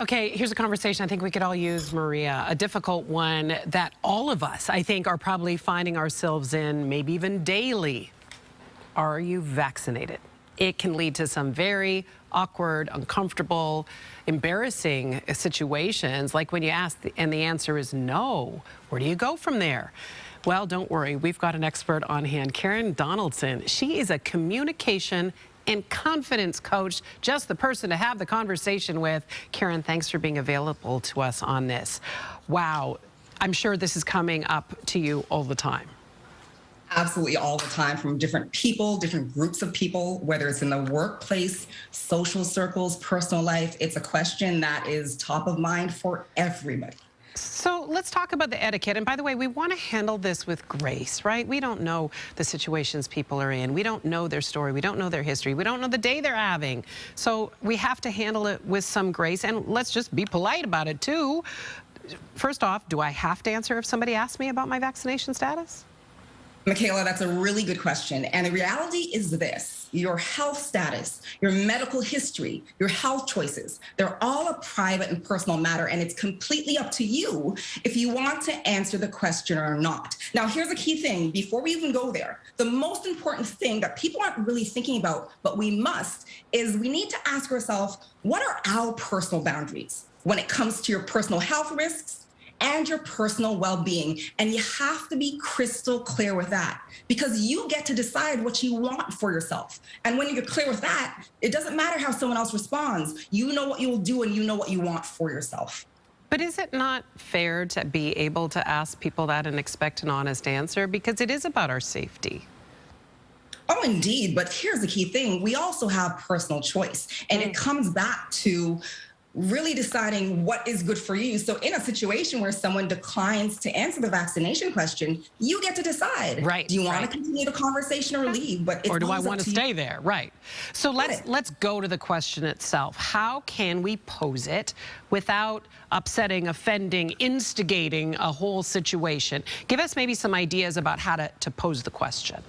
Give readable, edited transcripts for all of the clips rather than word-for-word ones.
Okay, here's a conversation I think we could all use, Maria. A difficult one that all of us, I think, are probably finding ourselves in, maybe even daily. Are you vaccinated? It can lead to some very awkward, uncomfortable, embarrassing situations, like when you ask and the answer is no. Where do you go from there? Well, don't worry. We've got an expert on hand, Karen Donaldson. She is a communication and confidence coach, just the person to have the conversation with. Karen, thanks for being available to us on this. Wow, I'm sure this is coming up to you all the time. Absolutely all the time, from different people, different groups of people, whether it's in the workplace, social circles, personal life. It's a question that is top of mind for everybody. So let's talk about the etiquette. And by the way, we want to handle this with grace, right? We don't know the situations people are in. We don't know their story. We don't know their history. We don't know the day they're having. So we have to handle it with some grace. And let's just be polite about it, too. First off, do I have to answer if somebody asks me about my vaccination status? Michaela, that's a really good question. And the reality is this: your health status, your medical history, your health choices, they're all a private and personal matter, and it's completely up to you if you want to answer the question or not. Now, here's a key thing before we even go there. The most important thing that people aren't really thinking about, but we must, is we need to ask ourselves, what are our personal boundaries when it comes to your personal health risks and your personal well-being? And you have to be crystal clear with that, because you get to decide what you want for yourself. And when you're clear with that, it doesn't matter how someone else responds. You know what you will do, and you know what you want for yourself. But is it not fair to be able to ask people that and expect an honest answer? Because it is about our safety. Oh, indeed. But here's the key thing. We also have personal choice, and it comes back to really deciding what is good for you. So in a situation where someone declines to answer the vaccination question, you get to decide. Right. Do you want to continue the conversation or leave? But or do I want to stay there? Right. So let's go to the question itself. How can we pose it without upsetting, offending, instigating a whole situation? Give us maybe some ideas about how to pose the question.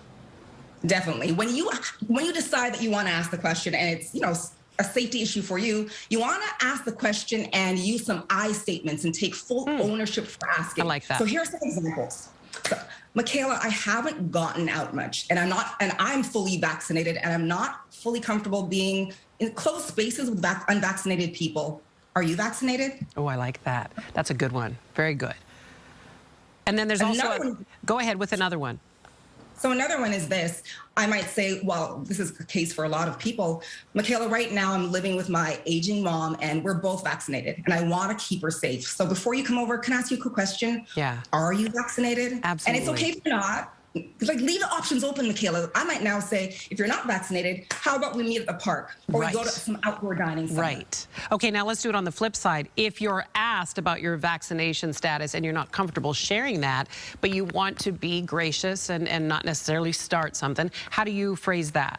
Definitely. When you decide that you want to ask the question, and it's, a safety issue for you, you want to ask the question and use some I statements and take full ownership for asking. I like that. So here's some examples. So, Michaela, I haven't gotten out much, and I'm fully vaccinated, and I'm not fully comfortable being in close spaces with unvaccinated people. Are you vaccinated? Oh, I like that. That's a good one. Very good. And then there's also go ahead with another one. So another one is this. I might say, well, this is the case for a lot of people. Michaela, right now I'm living with my aging mom, and we're both vaccinated, and I want to keep her safe. So before you come over, can I ask you a quick question? Yeah. Are you vaccinated? Absolutely. And it's okay if you're not. Like, leave the options open, Michaela. I might now say, if you're not vaccinated, how about we meet at the park, or we go to some outdoor dining somewhere? Right. Okay, now let's do it on the flip side. If you're asked about your vaccination status and you're not comfortable sharing that, but you want to be gracious and not necessarily start something, how do you phrase that?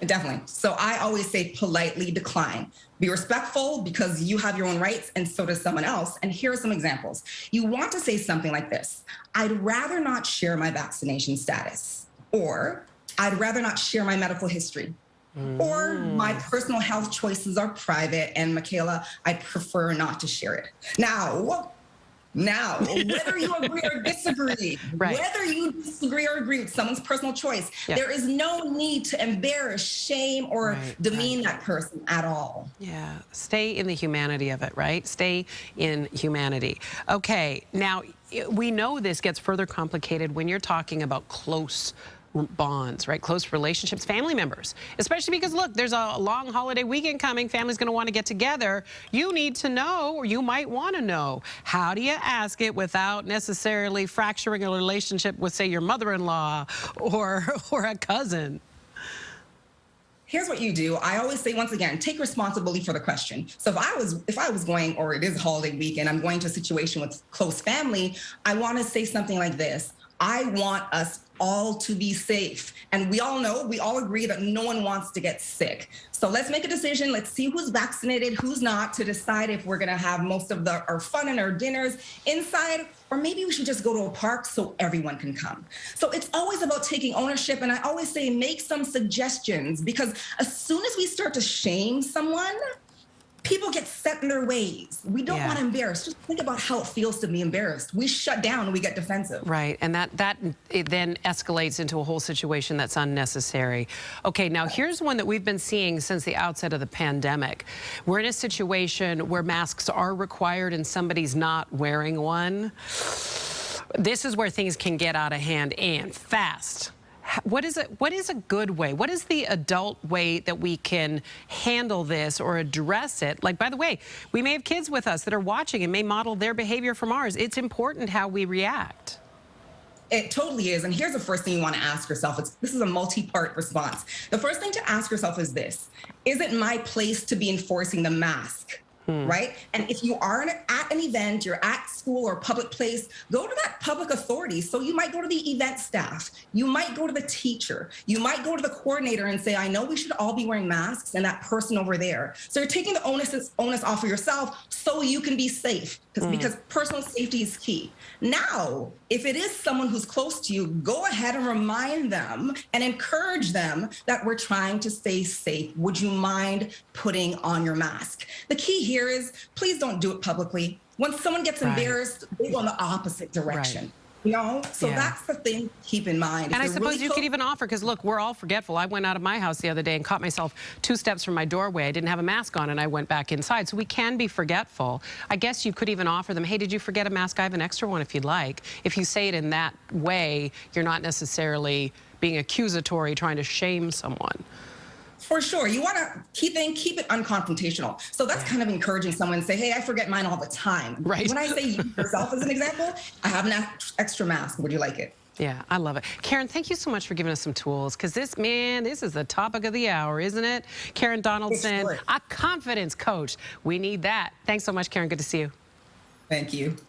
Definitely. So I always say politely decline. Be respectful, because you have your own rights and so does someone else. And here are some examples. You want to say something like this: I'd rather not share my vaccination status, or I'd rather not share my medical history, or my personal health choices are private, and Michaela, I'd prefer not to share it. Now, whether you agree or disagree, whether you disagree or agree with someone's personal choice, there is no need to embarrass, shame, or demean that person at all. Yeah, stay in the humanity of it, right? Stay in humanity. Okay, now we know this gets further complicated when you're talking about close bonds, right? Close relationships, family members, especially because, look, there's a long holiday weekend coming. Family's going to want to get together. You need to know, or you might want to know, how do you ask it without necessarily fracturing a relationship with, say, your mother-in-law or a cousin? Here's what you do. I always say, once again, take responsibility for the question. So if I was going, or it is a holiday weekend, I'm going to a situation with close family, I want to say something like this: I want us all to be safe. And we all agree that no one wants to get sick. So let's make a decision. Let's see who's vaccinated, who's not, to decide if we're gonna have most of our fun and our dinners inside, or maybe we should just go to a park so everyone can come. So it's always about taking ownership. And I always say, make some suggestions, because as soon as we start to shame someone, People get set in their ways. We don't want to embarrass. Just think about how it feels to be embarrassed. We shut down and we get defensive. Right, and it then escalates into a whole situation that's unnecessary. Okay, now here's one that we've been seeing since the outset of the pandemic. We're in a situation where masks are required and somebody's not wearing one. This is where things can get out of hand and fast. What is a good way? What is the adult way that we can handle this or address it? Like, by the way, we may have kids with us that are watching and may model their behavior from ours. It's important how we react. It totally is. And here's the first thing you want to ask yourself. This is a multi-part response. The first thing to ask yourself is this: is it my place to be enforcing the mask? Right? And if you are at an event, you're at school or public place, go to that public authority. So you might go to the event staff. You might go to the teacher. You might go to the coordinator and say, I know we should all be wearing masks, and that person over there. So you're taking the onus off of yourself so you can be safe, because personal safety is key. Now, if it is someone who's close to you, go ahead and remind them and encourage them that we're trying to stay safe. Would you mind putting on your mask? The key here is, please don't do it publicly. When someone gets embarrassed, they go in the opposite direction. You know, so that's the thing to keep in mind. And I suppose you could even offer, because look, we're all forgetful. I went out of my house the other day and caught myself 2 steps from my doorway. I didn't have a mask on and I went back inside. So we can be forgetful. I guess you could even offer them, hey, did you forget a mask? I have an extra one if you'd like. If you say it in that way, you're not necessarily being accusatory, trying to shame someone. For sure. You want to keep it unconfrontational. So that's kind of encouraging someone to say, hey, I forget mine all the time. Right. When I say you yourself as an example, I have an extra mask. Would you like it? Yeah, I love it. Karen, thank you so much for giving us some tools, because this is the topic of the hour, isn't it? Karen Donaldson, a confidence coach. We need that. Thanks so much, Karen. Good to see you. Thank you.